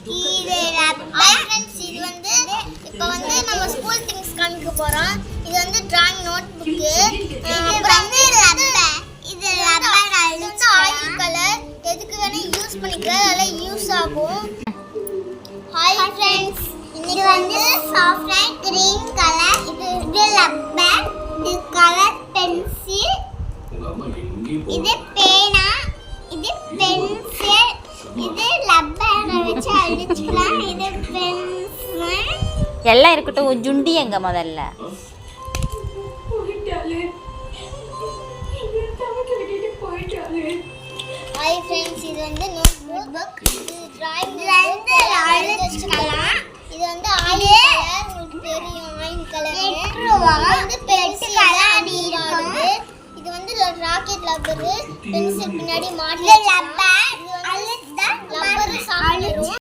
இது ஃப்ரெண்ட்ஸ் இது வந்து இப்போ வந்து நம்ம ஸ்கூல் திங்ஸ் காமிக்க போறோம். இது வந்து டிராயிங் நோட் புக். அப்புறம் வந்து ரப்பர். இது ரப்பர் வந்து ஆயில் கலர் எதுக்கு வேணா யூஸ் பண்ணிக்கலாம். அதெல்லாம் யூஸ் ஆகும். ஹாய் ஃப்ரெண்ட்ஸ், இது வந்து சாஃப்ட் கிரீன் கலர். இது ரப்பர். இது கலர் பென்சில். இது பேனா. இது பென்சில். இது ரப்பர் வச்சு அடிச்சுக்கலாம். இது பென்சில். எல்லாம் இருக்கட்டும். ஜுண்டி எங்க முதல்ல? ஹாய் ஃப்ரெண்ட்ஸ், இது வந்து நோட் புக். இது டிராயிங் வச்சுக்கலாம். இது வந்து ஆயில் கலர். உங்களுக்கு தெரியும் ஆயில் கலர். இது வந்து பென்சில் வருது. இது வந்து ராக்கெட் ரப்பர். பென்சில் பின்னாடி மாட்டல ரப்பர். இது வந்து ரப்பர் சாப்பிடுறோம்.